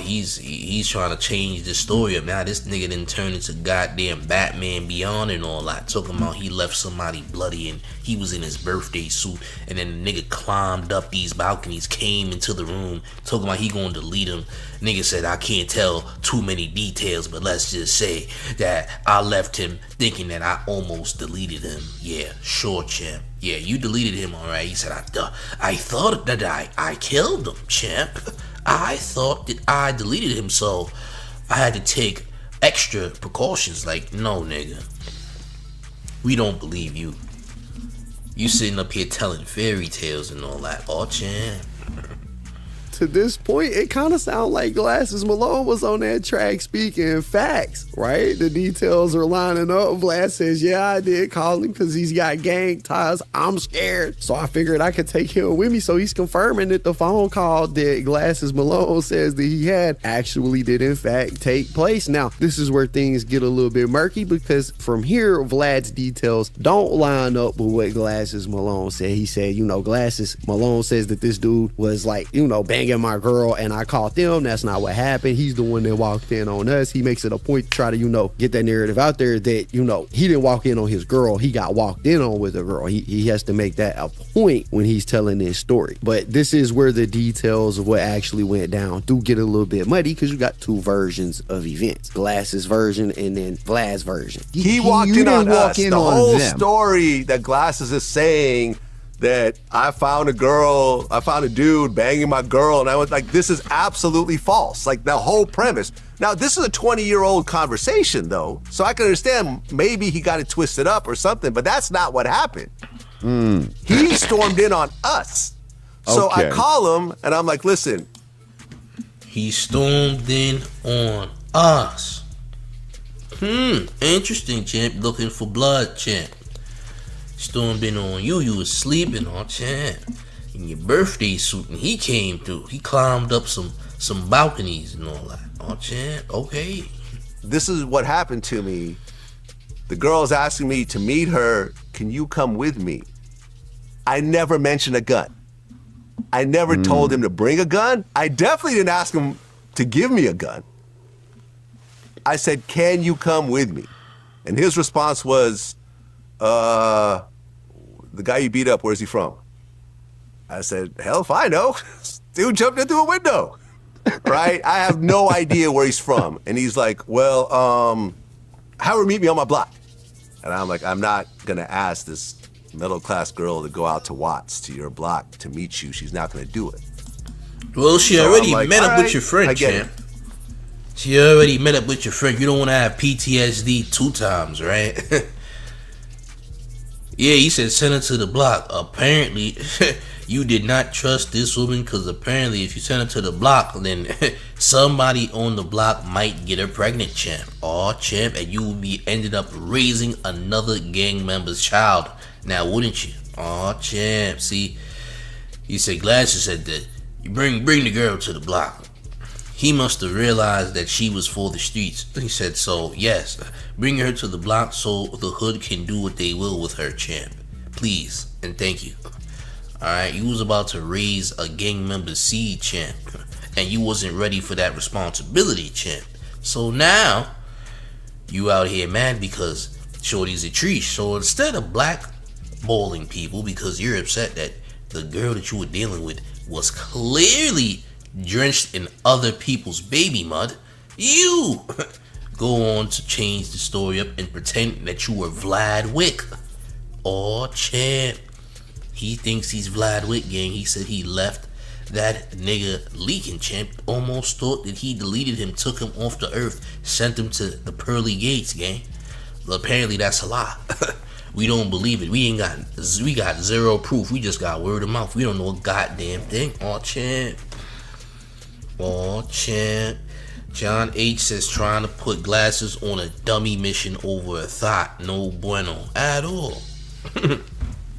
he's trying to change the story up. Now this nigga didn't turn into goddamn Batman Beyond and all that. Talking about he left somebody bloody and he was in his birthday suit, and then the nigga climbed up these balconies, came into the room, talking about he gonna delete him. Nigga said, I can't tell too many details, but let's just say that I left him thinking that I almost deleted him. Yeah, sure, champ. Yeah, you deleted him, alright. He said, I thought that I killed him, champ. I thought that I deleted him, so I had to take extra precautions. Like, no, nigga. We don't believe you. You sitting up here telling fairy tales and all that. Oh, champ.
To this point, it kind of sounds like Glasses Malone was on that track speaking facts, right? The details are lining up. Vlad says, yeah, I did call him because he's got gang ties. I'm scared. So I figured I could take him with me. So he's confirming that the phone call that Glasses Malone says that he had actually did in fact take place. Now, this is where things get a little bit murky, because from here, Vlad's details don't line up with what Glasses Malone said. He said, Glasses Malone says that this dude was like, banging my girl and I caught them. That's not what happened. He's the one that walked in on us. He makes it a point to try to, get that narrative out there that, he didn't walk in on his girl. He got walked in on with a girl. He has to make that a point when he's telling this story. But this is where the details of what actually went down do get a little bit muddy, because you got two versions of events. Glasses' version and then Vlad's version.
He walked in on us. The whole story that Glasses is saying that I found a dude banging my girl, and I was like, this is absolutely false. Like, the whole premise. Now, this is a 20-year-old conversation, though, so I can understand maybe he got it twisted up or something, but that's not what happened. He stormed in on us. So I call him, and I'm like, listen.
He stormed in on us. Interesting, champ. Looking for blood, champ. Stormed in on you. You was sleeping, oh champ, in your birthday suit, and he came through. He climbed up some balconies and all that. Oh champ, okay.
This is what happened to me. The girl's asking me to meet her. Can you come with me? I never mentioned a gun. I never told him to bring a gun. I definitely didn't ask him to give me a gun. I said, can you come with me? And his response was, the guy you beat up, where's he from? I said, hell if I know. Dude jumped into a window, right? I have no idea where he's from. And he's like, well, Howard, meet me on my block. And I'm like, I'm not gonna ask this middle-class girl to go out to Watts, to your block, to meet you. She's not gonna do it.
Well, she already met up with your friend, champ. She already met up with your friend. You don't want to have PTSD 2 times, right? Yeah, he said send her to the block. Apparently, you did not trust this woman, because apparently if you send her to the block, then somebody on the block might get her pregnant, champ. Oh, champ, and you will be ended up raising another gang member's child. Now, wouldn't you? Oh, champ. See, he said Glasses said that you bring the girl to the block. He must have realized that she was for the streets. He said, so, yes, bring her to the block so the hood can do what they will with her, champ. Please, and thank you. Alright, you was about to raise a gang member's seed, champ. And you wasn't ready for that responsibility, champ. So now, you out here mad because Shorty's a tree. So instead of blackballing people because you're upset that the girl that you were dealing with was clearly drenched in other people's baby mud, you go on to change the story up and pretend that you were Vladtv. Oh, champ. He thinks he's Vladtv, gang. He said he left that nigga leaking, champ. Almost thought that he deleted him, took him off the earth, sent him to the pearly gates, gang. Well, apparently that's a lie. We don't believe it. We got zero proof. We just got word of mouth. We don't know a goddamn thing. Oh, champ. Oh, champ. John H says trying to put Glasses on a dummy mission over a thought. No bueno at all.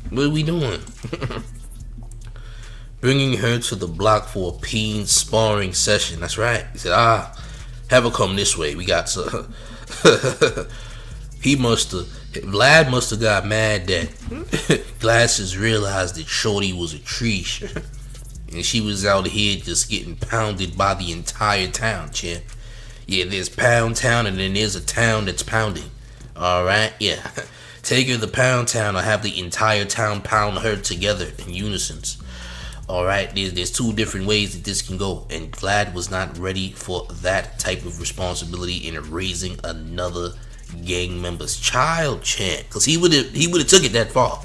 What are we doing? Bringing her to the block for a peen sparring session. That's right. He said, have her come this way. We got to. Vlad must have got mad that Glasses realized that Shorty was a tree. And she was out here just getting pounded by the entire town, champ. Yeah, there's Pound Town and then there's a town that's pounding. Alright, yeah. Take her to Pound Town or have the entire town pound her together in unison. Alright, there's two different ways that this can go. And Vlad was not ready for that type of responsibility in raising another gang member's child, champ. Because he would have took it that far.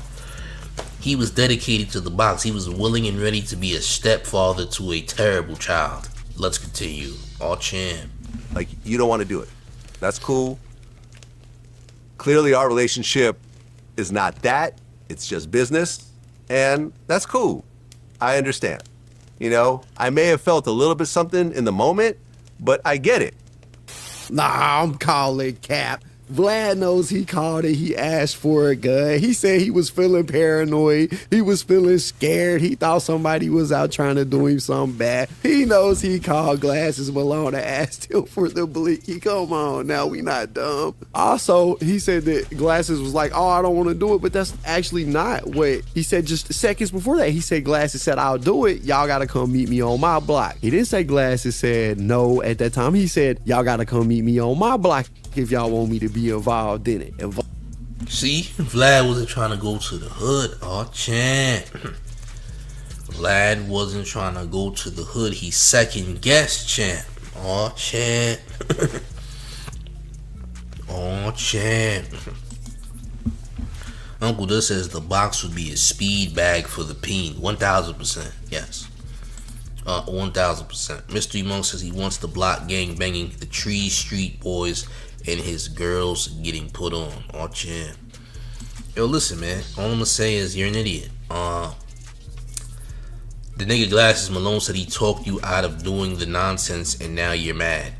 He was dedicated to the box. He was willing and ready to be a stepfather to a terrible child. Let's continue. Oh, champ.
Like, you don't want to do it. That's cool. Clearly, our relationship is not that. It's just business. And that's cool. I understand. You know, I may have felt a little bit something in the moment, but I get it.
Nah, I'm calling cap. Vlad knows he called it. He asked for a gun. He said he was feeling paranoid. He was feeling scared. He thought somebody was out trying to do him something bad. He knows he called Glasses Malone and asked him for the blicky. Come on, now we not dumb. Also, he said that Glasses was like, oh, I don't want to do it, but that's actually not what he said just seconds before that. He said Glasses said, I'll do it. Y'all got to come meet me on my block. He didn't say Glasses said no at that time. He said, y'all got to come meet me on my block if y'all want me to be involved in it.
See, Vlad wasn't trying to go to the hood. Oh, champ. Vlad wasn't trying to go to the hood. He second guessed, champ. Oh, champ. Oh, champ. Uncle Dust says the box would be a speed bag for the peen. 1,000%. Yes. 1,000%. Mystery Monk says he wants the block gang banging the Tree Street boys and his girls getting put on. Oh, champ. Yo, listen, man. All I'm gonna say is you're an idiot. The nigga Glasses Malone said he talked you out of doing the nonsense and now you're mad.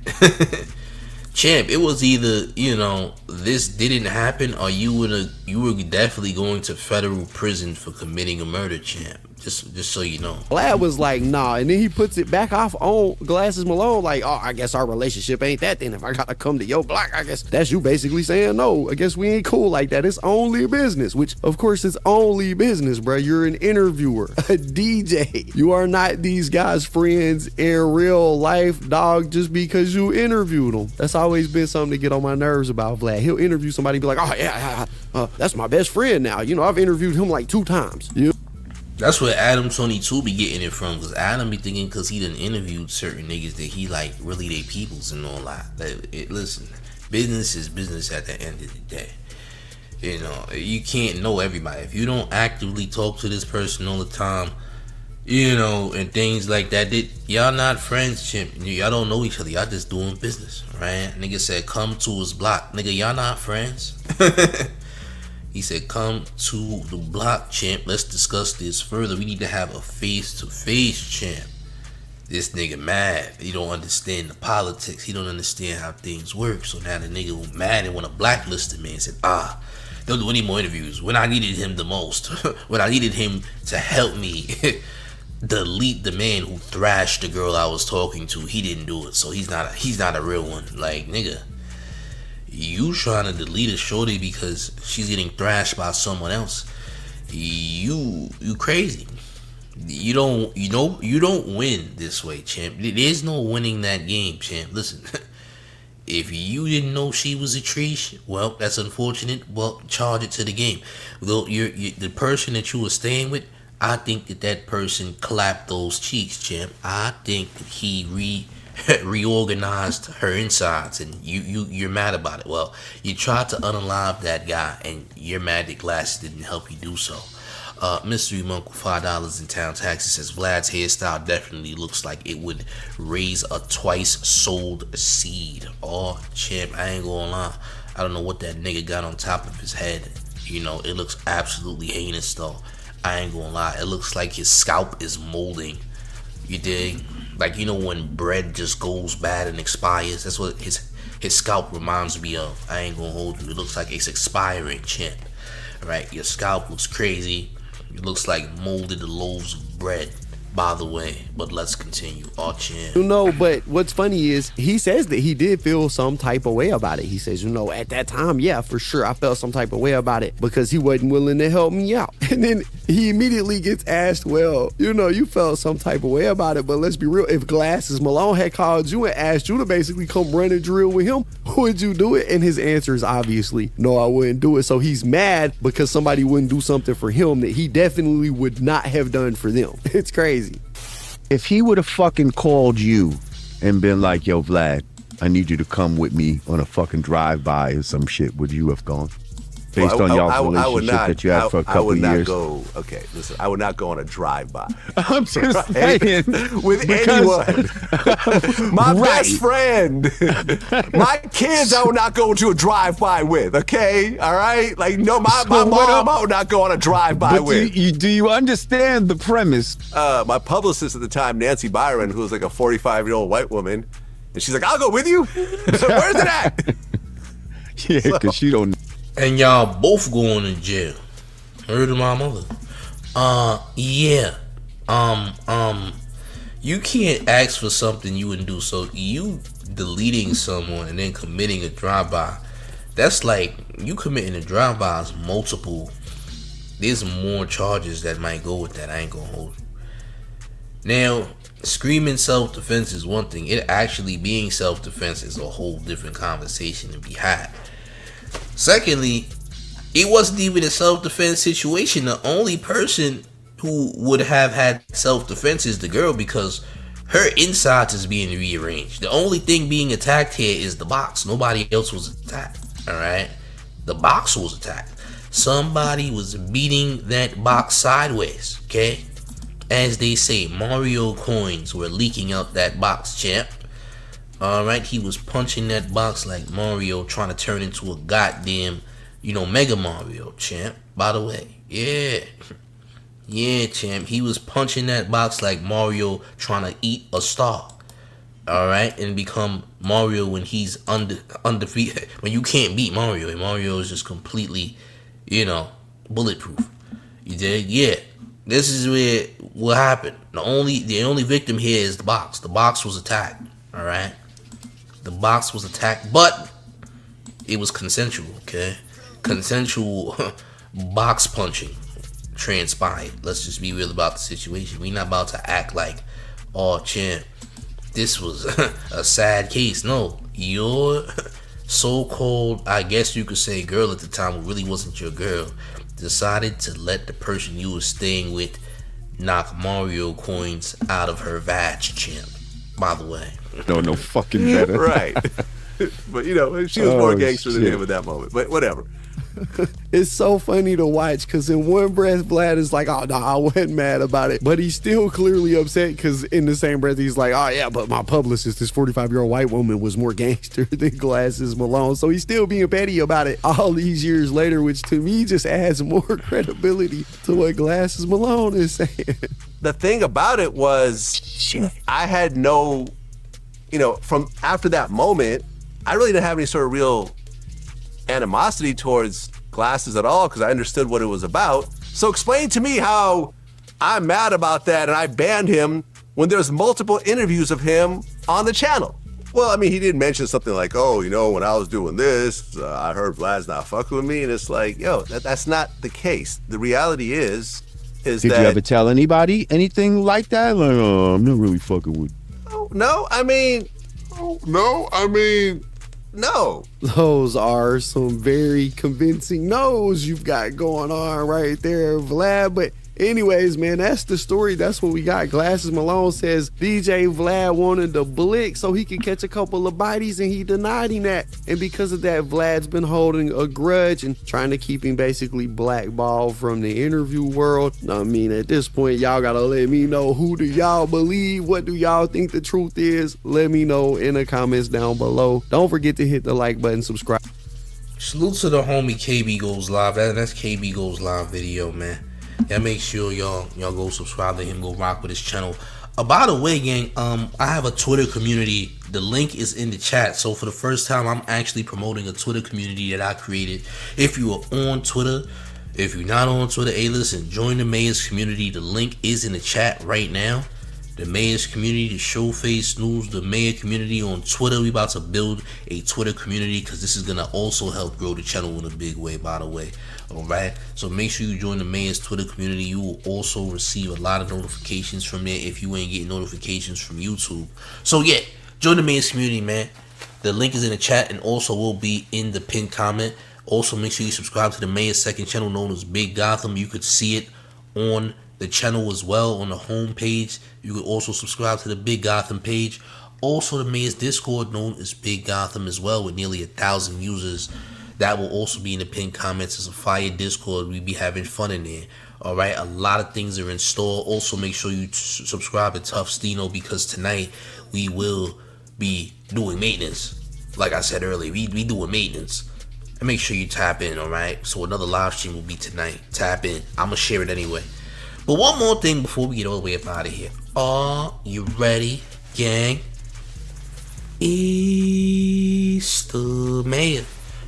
Champ, it was either, you know, this didn't happen or you were definitely going to federal prison for committing a murder, champ. Just so you know.
Vlad was like, nah, and then he puts it back off on Glasses Malone, like, oh, I guess our relationship ain't that then. If I gotta come to your block, I guess that's you basically saying no. I guess we ain't cool like that. It's only business, which of course it's only business, bro. You're an interviewer, a DJ. You are not these guys' friends in real life, dog, just because you interviewed them. That's always been something to get on my nerves about Vlad. He'll interview somebody and be like, oh yeah, that's my best friend now. You know, I've interviewed him like 2 times. You know?
That's where Adam 22 be getting it from, because Adam be thinking because he done interviewed certain niggas that he like really they peoples and all that. Listen, business is business at the end of the day. You know, you can't know everybody. If you don't actively talk to this person all the time, you know, and things like that, y'all not friends, chimp. Y'all don't know each other. Y'all just doing business, right? Nigga said, come to his block. Nigga, y'all not friends. He said, come to the block, champ. Let's discuss this further. We need to have a face-to-face, champ. This nigga mad. He don't understand the politics. He don't understand how things work. So now the nigga mad and want to blacklist him, man. Said, don't do any more interviews. When I needed him the most. When I needed him to help me delete the man who thrashed the girl I was talking to, he didn't do it. So he's not a real one. Like, nigga, you trying to delete a shorty because she's getting thrashed by someone else. You crazy. You don't win this way, champ. There's no winning that game, champ. Listen, if you didn't know she was a tree, well, that's unfortunate. Well, charge it to the game. Though the person that you were staying with, I think that person clapped those cheeks, champ. I think that he reorganized her insides, and you're mad about it. Well, you tried to unalive that guy, and you're mad that Glasses didn't help you do so. Mystery Monk with $5 in town taxes says Vlad's hairstyle definitely looks like it would raise a twice sold seed. Oh, champ, I ain't gonna lie. I don't know what that nigga got on top of his head. You know, it looks absolutely heinous though. I ain't gonna lie. It looks like his scalp is molding. You dig? Like, you know when bread just goes bad and expires? That's what his scalp reminds me of. I ain't gonna hold you. It looks like it's expiring, champ. Right? Your scalp looks crazy. It looks like molded loaves of bread. by the way. But let's continue. Oh, champ.
You know, but what's funny is he says that he did feel some type of way about it. He says, you know, at that time, yeah, for sure, I felt some type of way about it because he wasn't willing to help me out. And then he immediately gets asked, well, you know, you felt some type of way about it, but let's be real. If Glasses Malone had called you and asked you to basically come run and drill with him, would you do it? And his answer is obviously, no, I wouldn't do it. So he's mad because somebody wouldn't do something for him that he definitely would not have done for them. It's crazy.
If he would have fucking called you and been like, yo, Vlad, I need you to come with me on a fucking drive-by or some shit, would you have gone? Based on y'all's relationship that you had for a couple years.
I would not go, okay, listen, I would not go on a drive-by.
I'm just saying.
With anyone. My best friend. My kids I would not go to a drive-by with, okay? All right? Like, no, my mom I would not go on a drive-by with.
Do you understand the premise?
My publicist at the time, Nancy Byron, who was like a 45-year-old white woman, and she's like, I'll go with you? Where's it at?
Yeah, because she don't...
And y'all both going to jail. Heard of my mother. Yeah. You can't ask for something you wouldn't do. So you deleting someone and then committing a drive-by, that's like you committing a drive-by is multiple. There's more charges that might go with that. I ain't gonna hold you. Now, screaming self-defense is one thing. It actually being self-defense is a whole different conversation to be had. Secondly, it wasn't even a self-defense situation. The only person who would have had self-defense is the girl because her insides is being rearranged. The only thing being attacked here is the box. Nobody else was attacked. Alright? The box was attacked. Somebody was beating that box sideways. Okay? As they say, Mario coins were leaking out that box, champ. Alright, he was punching that box like Mario, trying to turn into a goddamn, Mega Mario, champ. By the way, yeah. Yeah, champ. He was punching that box like Mario, trying to eat a star. Alright, and become Mario when he's undefeated. When you can't beat Mario, and Mario is just completely, bulletproof. You did? Yeah. This is where what happened. The only victim here is the box. The box was attacked. Alright? The box was attacked, but it was consensual, okay? Consensual box punching transpired. Let's just be real about the situation. We're not about to act like, oh, champ, this was a sad case. No, your so-called, I guess you could say, girl at the time, who really wasn't your girl, decided to let the person you were staying with knock Mario coins out of her vag, champ. By the way.
No fucking better.
Right. But, she was more gangster than him at that moment. But whatever.
It's so funny to watch because in one breath, Vlad is like, oh, no, I wasn't mad about it. But he's still clearly upset because in the same breath, he's like, oh, yeah, but my publicist, this 45-year-old white woman, was more gangster than Glasses Malone. So he's still being petty about it all these years later, which to me just adds more credibility to what Glasses Malone is saying.
The thing about it was I had no, from after that moment, I really didn't have any sort of real animosity towards Glasses at all because I understood what it was about. So explain to me how I'm mad about that and I banned him when there's multiple interviews of him on the channel. Well, I mean, he did mention something like, oh, when I was doing this, I heard Vlad's not fucking with me. And it's like, yo, that's not the case. The reality is
Did you ever tell anybody anything like that? Like, oh, I'm not really fucking with you.
No.
Those are some very convincing no's you've got going on right there, Vlad. But anyways, man, that's the story. That's what we got. Glasses Malone says DJ Vlad wanted to blick so he could catch a couple of bodies, and he denied him that. And because of that, Vlad's been holding a grudge and trying to keep him basically blackballed from the interview world. I mean, at this point, y'all gotta let me know, who do y'all believe? What do y'all think the truth is? Let me know in the comments down below. Don't forget to hit the like button, subscribe.
Salute to the homie KB Goes Live. That's KB Goes Live video, man. Yeah, make sure y'all go subscribe to him, go rock with his channel. By the way, gang, I have a Twitter community. The link is in the chat. So for the first time, I'm actually promoting a Twitter community that I created. If you are on Twitter, If you're not on Twitter, listen, join the Mayors community. The link is in the chat right now. The Mayors community, the Showface News, the Mayor community on Twitter. We about to build a Twitter community because this is going to also help grow the channel in a big way, by the way. Alright, so make sure you join the Mayors Twitter community. You will also receive a lot of notifications from there if you ain't getting notifications from YouTube. So yeah, join the Mayors community, man. The link is in the chat and also will be in the pinned comment. Also, make sure you subscribe to the Mayor's second channel known as Big Gotham. You could see it on the channel as well on the home page. You could also subscribe to the Big Gotham page. Also, the Mayor's Discord known as Big Gotham as well with nearly 1,000 users. That will also be in the pinned comments. It's a fire Discord. We be having fun in there. All right, a lot of things are in store. Also, make sure you subscribe to Tough Stino because tonight we will be doing maintenance. Like I said earlier, we doing maintenance. And make sure you tap in, all right? So another live stream will be tonight. Tap in. I'm going to share it anyway. But one more thing before we get all the way up out of here. Are you ready, gang? It's the Mayor.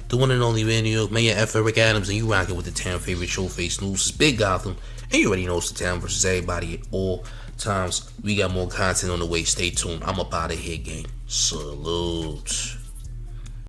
The one and only New York Mayor F. Eric Adams, and you rocking with the town favorite Showface News. It's Big Gotham, and you already know it's the town versus everybody at all times. We got more content on the way. Stay tuned. I'm up out of here, gang. Salute.